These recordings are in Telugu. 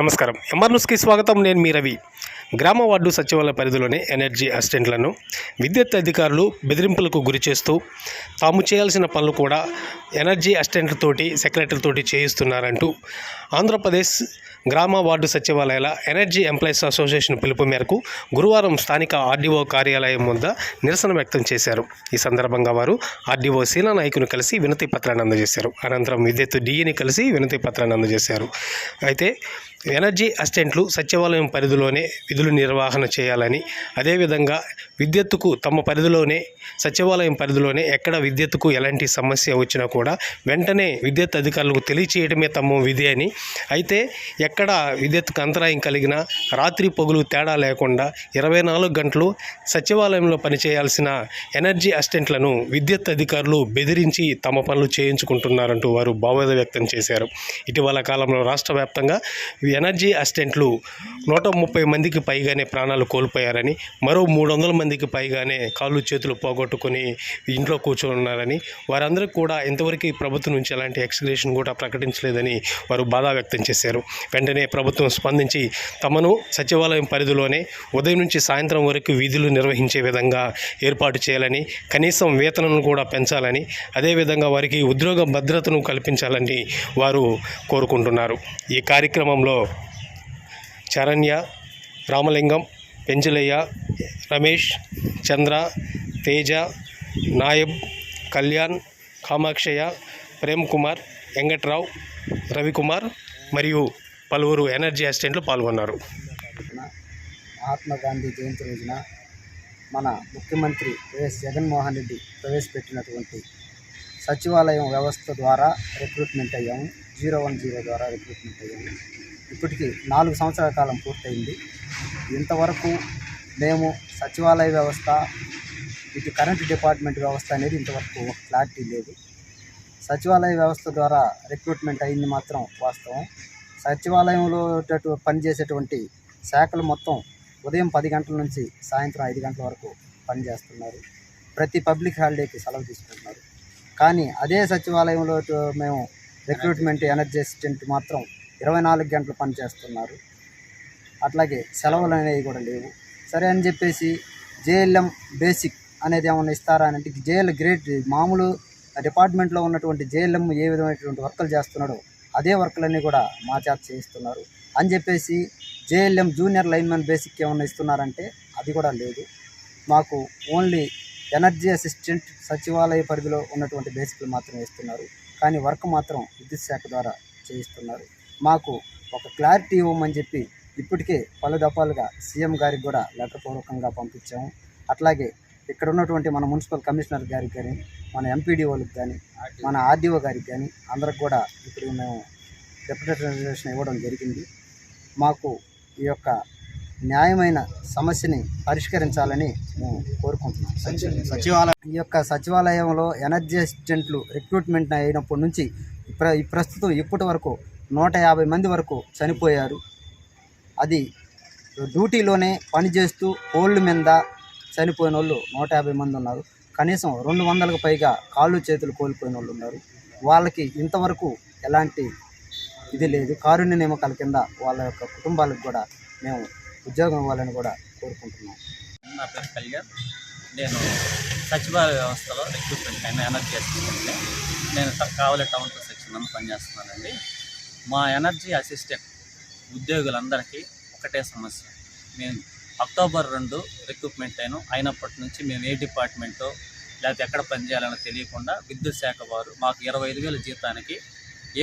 నమస్కారం. ఎంఆర్ న్యూస్కి స్వాగతం. నేను మీ రవి. గ్రామ వార్డు సచివాలయ పరిధిలోని ఎనర్జీ అసిస్టెంట్లను విద్యుత్ అధికారులు బెదిరింపులకు గురి చేస్తూ తాము చేయాల్సిన పనులు కూడా ఎనర్జీ అసిస్టెంట్లతోటి సెక్రటరీతోటి చేయిస్తున్నారంటూ ఆంధ్రప్రదేశ్ గ్రామ వార్డు సచివాలయాల ఎనర్జీ ఎంప్లాయీస్ అసోసియేషన్ పిలుపు మేరకు గురువారం స్థానిక ఆర్డీఓ కార్యాలయం వద్ద నిరసన వ్యక్తం చేశారు. ఈ సందర్భంగా వారు ఆర్డీఓ శీలా నాయకుని కలిసి వినతి పత్రాన్ని అందజేశారు. అనంతరం విద్యుత్ డీఈని కలిసి వినతి పత్రాన్ని అందజేశారు. అయితే ఎనర్జీ అసిస్టెంట్లు సచివాలయం పరిధిలోనే విధులు నిర్వహణ చేయాలని, అదేవిధంగా విద్యుత్తుకు తమ పరిధిలోనే సచివాలయం పరిధిలోనే ఎక్కడ విద్యుత్తుకు ఎలాంటి సమస్య వచ్చినా కూడా వెంటనే విద్యుత్ అధికారులకు తెలియచేయడమే తమ విధి అని, అయితే ఎక్కడ విద్యుత్తుకు అంతరాయం కలిగినా రాత్రి పగులు తేడా లేకుండా 24 గంటలు సచివాలయంలో పనిచేయాల్సిన ఎనర్జీ అసిస్టెంట్లను విద్యుత్ అధికారులు బెదిరించి తమ పనులు చేయించుకుంటున్నారంటూ వారు భావోద్వేగం వ్యక్తం చేశారు. ఇటీవల కాలంలో రాష్ట్ర వ్యాప్తంగా ఎనర్జీ అసిస్టెంట్లు 130 మందికి పైగానే ప్రాణాలు కోల్పోయారని, మరో 300 మందికి పైగానే కాళ్ళు చేతులు పోగొట్టుకుని ఇంట్లో కూర్చోన్నారని, వారందరికీ కూడా ఇంతవరకు ప్రభుత్వం నుంచి ఎలాంటి ఎక్స్గ్రేషన్ కూడా ప్రకటించలేదని వారు బాధ వ్యక్తం చేశారు. వెంటనే ప్రభుత్వం స్పందించి తమను సచివాలయం పరిధిలోనే ఉదయం నుంచి సాయంత్రం వరకు విధులు నిర్వహించే విధంగా ఏర్పాటు చేయాలని, కనీసం వేతనం కూడా పెంచాలని, అదేవిధంగా వారికి ఉద్యోగ భద్రతను కల్పించాలని వారు కోరుకుంటున్నారు. ఈ కార్యక్రమంలో చరణ్య, రామలింగం, పెంచులయ్య, రమేష్, చంద్ర, తేజ, నాయబ్, కళ్యాణ్, కామాక్షయ్య, ప్రేమ్ కుమార్, వెంకట్రావు, రవికుమార్ మరియు పలువురు ఎనర్జీ అసిస్టెంట్లు పాల్గొన్నారు. మహాత్మా గాంధీ జయంతి రోజున మన ముఖ్యమంత్రి వైఎస్ జగన్మోహన్ రెడ్డి ప్రవేశపెట్టినటువంటి సచివాలయం వ్యవస్థ ద్వారా రిక్రూట్మెంట్ అయ్యాము. 010 ద్వారా రిక్రూట్మెంట్ అయ్యాము. ఇప్పటికి 4 సంవత్సరాల కాలం పూర్తయింది. ఇంతవరకు మేము సచివాలయ వ్యవస్థ, ఇటు కరెంట్ డిపార్ట్మెంట్ వ్యవస్థ అనేది ఇంతవరకు క్లారిటీ లేదు. సచివాలయ వ్యవస్థ ద్వారా రిక్రూట్మెంట్ అయింది మాత్రం వాస్తవం. సచివాలయంలో పనిచేసేటువంటి శాఖలు మొత్తం ఉదయం 10 గంటల నుంచి సాయంత్రం 5 గంటల వరకు పనిచేస్తున్నారు. ప్రతి పబ్లిక్ హాలిడేకి సెలవు తీసుకుంటున్నారు. కానీ అదే సచివాలయంలో మేము రిక్రూట్మెంట్ ఎనర్జీ అసిస్టెంట్ మాత్రం 24 గంటలు పనిచేస్తున్నారు. అట్లాగే సెలవులు అనేవి కూడా లేవు. సరే అని చెప్పేసి జేఎల్ఎం బేసిక్ అనేది ఏమైనా ఇస్తారా అని అంటే, జేఎల్ గ్రేడ్ మామూలు డిపార్ట్మెంట్లో ఉన్నటువంటి జేఎల్ఎం ఏ విధమైనటువంటి వర్కులు చేస్తున్నాడో అదే వర్కులన్నీ కూడా మా చేత చేయిస్తున్నారు అని చెప్పేసి జేఎల్ఎం జూనియర్ లైన్మెన్ బేసిక్ ఏమైనా ఇస్తున్నారంటే అది కూడా లేదు. మాకు ఓన్లీ ఎనర్జీ అసిస్టెంట్ సచివాలయ పరిధిలో ఉన్నటువంటి బేసిక్లు మాత్రమే ఇస్తున్నారు. కానీ వర్క్ మాత్రం విద్యుత్ శాఖ ద్వారా చేయిస్తున్నారు. మాకు ఒక క్లారిటీ ఇవ్వమని చెప్పి ఇప్పటికే పలు దఫాలుగా సీఎం గారికి కూడా లెటర్ పూర్వకంగా పంపించాము. అట్లాగే ఇక్కడ ఉన్నటువంటి మన మున్సిపల్ కమిషనర్ గారికి కానీ, మన ఎంపీడీఓలకు కానీ, మన ఆర్డీఓ గారికి కానీ అందరికి కూడా ఇప్పుడు మేము రిప్రజెంటేషన్ ఇవ్వడం జరిగింది. మాకు ఈ యొక్క న్యాయమైన సమస్యని పరిష్కరించాలని మేము కోరుకుంటున్నాం. ఈ యొక్క సచివాలయంలో ఎనర్జీ అసిస్టెంట్లు రిక్రూట్మెంట్ అయినప్పటి నుంచి ప్రస్తుతం ఇప్పటి వరకు 150 మంది వరకు చనిపోయారు. అది డ్యూటీలోనే పనిచేస్తూ పోల్లు మీద చనిపోయిన వాళ్ళు 150 మంది ఉన్నారు. కనీసం 200కు పైగా కాళ్ళు చేతులు కోల్పోయిన వాళ్ళు ఉన్నారు. వాళ్ళకి ఇంతవరకు ఎలాంటి ఇది లేదు. కారుణ్య నియామకాల కింద వాళ్ళ యొక్క కుటుంబాలకు కూడా మేము ఉద్యోగం ఇవ్వాలని కూడా కోరుకుంటున్నాం. నా పేరు కళ్యాణ్. నేను సచివాలయ వ్యవస్థలో రిక్రూట్మెంట్ అయిన ఎనర్జీ అసిస్టెంట్ని. నేను కావలి టౌన్ సెక్షన్ పనిచేస్తున్నానండి. మా ఎనర్జీ అసిస్టెంట్ ఉద్యోగులందరికీ ఒకటే సమస్య. మేము అక్టోబర్ 2 రిక్రూట్మెంట్ అయినప్పటి నుంచి మేము ఏ డిపార్ట్మెంటో లేకపోతే ఎక్కడ పనిచేయాలనో తెలియకుండా విద్యుత్ శాఖ వారు మాకు 25,000 జీతానికి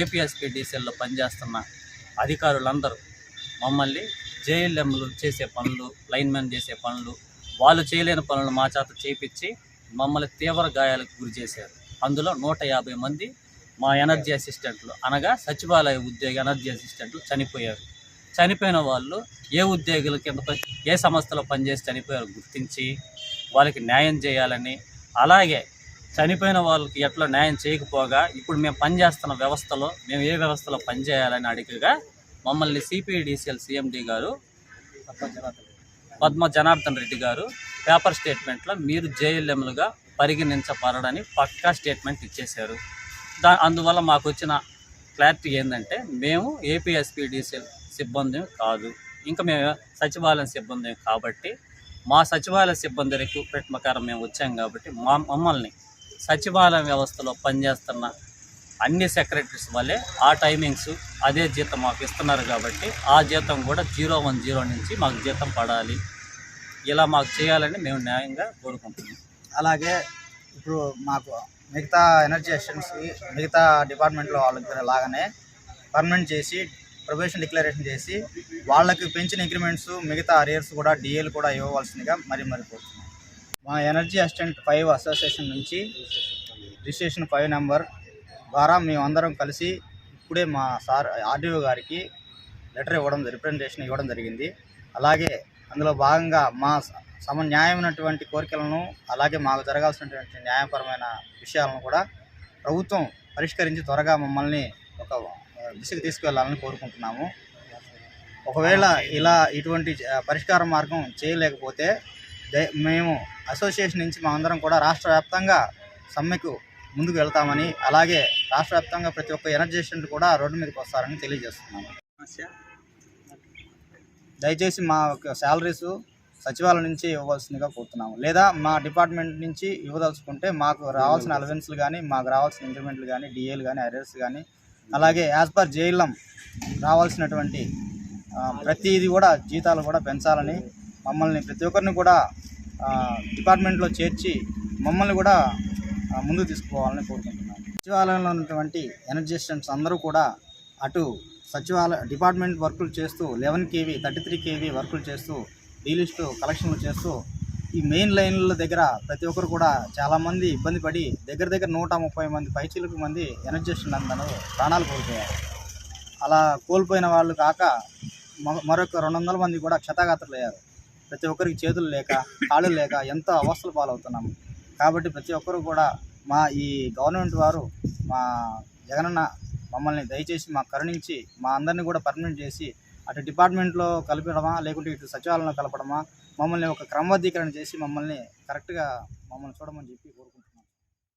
ఏపీఎస్పీడీసీఎల్లో పనిచేస్తున్న అధికారులందరూ మమ్మల్ని జేఎల్ఎంలు చేసే పనులు, లైన్మెన్ చేసే పనులు, వాళ్ళు చేయలేని పనులు మా చేత చేయించి మమ్మల్ని తీవ్ర గాయాలకు గురి చేశారు. అందులో 150 మంది మా ఎనర్జీ అసిస్టెంట్లు అనగా సచివాలయ ఉద్యోగి ఎనర్జీ అసిస్టెంట్లు చనిపోయారు. చనిపోయిన వాళ్ళు ఏ ఉద్యోగుల కింద ఏ సంస్థలో పనిచేసి చనిపోయారు గుర్తించి వాళ్ళకి న్యాయం చేయాలని, అలాగే చనిపోయిన వాళ్ళకి ఎట్లా న్యాయం చేయకపోగా ఇప్పుడు మేము పనిచేస్తున్న వ్యవస్థలో మేము ఏ వ్యవస్థలో పనిచేయాలని అడిగగా మమ్మల్ని సిపిడిసిఎల్ సిఎండి గారు పద్మ జనార్దన్ రెడ్డి గారు పేపర్ స్టేట్మెంట్లో మీరు జేఎల్ఎంలుగా పరిగణించబడని పక్కా స్టేట్మెంట్ ఇచ్చేశారు. అందువల్ల మాకు వచ్చిన క్లారిటీ ఏంటంటే మేము ఏపీఎస్పీడీసీఎల్ సిబ్బంది కాదు, ఇంకా మేము సచివాలయం సిబ్బంది కాబట్టి మా సచివాలయ సిబ్బంది రిక్రూట్మెంట్ ప్రకారం మేము వచ్చాం కాబట్టి మమ్మల్ని సచివాలయం వ్యవస్థలో పనిచేస్తున్న అన్ని సెక్రటరీస్ వల్లే ఆ టైమింగ్స్ అదే జీతం మాకు ఇస్తున్నారు కాబట్టి ఆ జీతం కూడా 010 నుంచి మాకు జీతం పడాలి, ఇలా మాకు చేయాలని మేము న్యాయంగా కోరుకుంటున్నాం. అలాగే ఇప్పుడు మాకు మిగతా ఎనర్జీ అసిస్టెంట్స్ మిగతా డిపార్ట్మెంట్లో వాళ్ళకి లాగానే పర్మనెంట్ చేసి ప్రొబేషన్ డిక్లరేషన్ చేసి వాళ్ళకి పెంచిన ఇంక్రిమెంట్స్ మిగతా అరియర్స్ కూడా డిఏలు కూడా ఇవ్వవలసిందిగా మరి కోరుతున్నాం. మా ఎనర్జీ అసిస్టెంట్ 5 అసోసియేషన్ నుంచి రిజిస్ట్రేషన్ 5 నెంబర్ ద్వారా మేమందరం కలిసి ఇప్పుడే మా సార్ ఆర్డీఓ గారికి లెటర్ రిప్రజెంటేషన్ ఇవ్వడం జరిగింది. అలాగే అందులో భాగంగా మా న్యాయమైనటువంటి కోరికలను అలాగే మాకు జరగాల్సినటువంటి న్యాయపరమైన విషయాలను కూడా ప్రభుత్వం పరిష్కరించి త్వరగా మమ్మల్ని ఒక దిశకు తీసుకువెళ్ళాలని కోరుకుంటున్నాము. ఒకవేళ ఇటువంటి పరిష్కార మార్గం చేయలేకపోతే మేము అసోసియేషన్ నుంచి మా అందరం కూడా రాష్ట్ర వ్యాప్తంగా సమ్మెకు ముందుకు వెళ్తామని, అలాగే రాష్ట్ర వ్యాప్తంగా ప్రతి ఒక్క ఎనర్జీ అసిస్టెంట్ కూడా రోడ్డు మీదకి వస్తారని తెలియజేస్తున్నాము. దయచేసి మా శాలరీస్ సచివాలయం నుంచి ఇవ్వవలసిందిగా కోరుతున్నాము. లేదా మా డిపార్ట్మెంట్ నుంచి ఇవ్వదలుచుకుంటే మాకు రావాల్సిన అలవెన్స్లు కానీ, మాకు రావాల్సిన ఇంక్రిమెంట్లు కానీ, డిఏలు కానీ, అరియర్స్ కానీ, అలాగే యాజ్ పర్ జేఎల్ఎం రావాల్సినటువంటి ప్రతిదీ కూడా జీతాలు కూడా పెంచాలని, మమ్మల్ని ప్రతి ఒక్కరిని కూడా డిపార్ట్మెంట్లో చేర్చి మమ్మల్ని కూడా ముందుకు తీసుకుపోవాలని కోరుకుంటున్నాం. సచివాలయంలో ఉన్నటువంటి ఎనర్జీ అసిస్టెంట్స్ అందరూ కూడా అటు సచివాలయ డిపార్ట్మెంట్ వర్కులు చేస్తూ 11 kV 33 kV వర్కులు చేస్తూ డీలిస్ట్ కలెక్షన్లు చేస్తూ ఈ మెయిన్ లైన్ల దగ్గర ప్రతి ఒక్కరు కూడా చాలామంది ఇబ్బంది పడి దగ్గర 130 మంది పైచిలకు మంది ఎనర్జీ అసిస్టెంట్ అందరూ ప్రాణాలు కోల్పోయారు. అలా కోల్పోయిన వాళ్ళు కాక మరొక 200 మంది కూడా క్షతాఘాతులు అయ్యారు. ప్రతి ఒక్కరికి చేతులు లేక కాళ్ళు లేక ఎంతో అవస్థలు పాలవుతున్నాము. కాబట్టి ప్రతి ఒక్కరు కూడా మా ఈ గవర్నమెంట్ వారు మా జగనన్న మమ్మల్ని దయచేసి మాకు కరుణించి మా అందరినీ కూడా పర్మనెంట్ చేసి అటు డిపార్ట్మెంట్లో కలపడమా లేకుంటే ఇటు సచివాలయంలో కలపడమా, మమ్మల్ని ఒక క్రమబద్ధీకరణ చేసి మమ్మల్ని కరెక్ట్గా చూడమని చెప్పి కోరుకుంటున్నాం.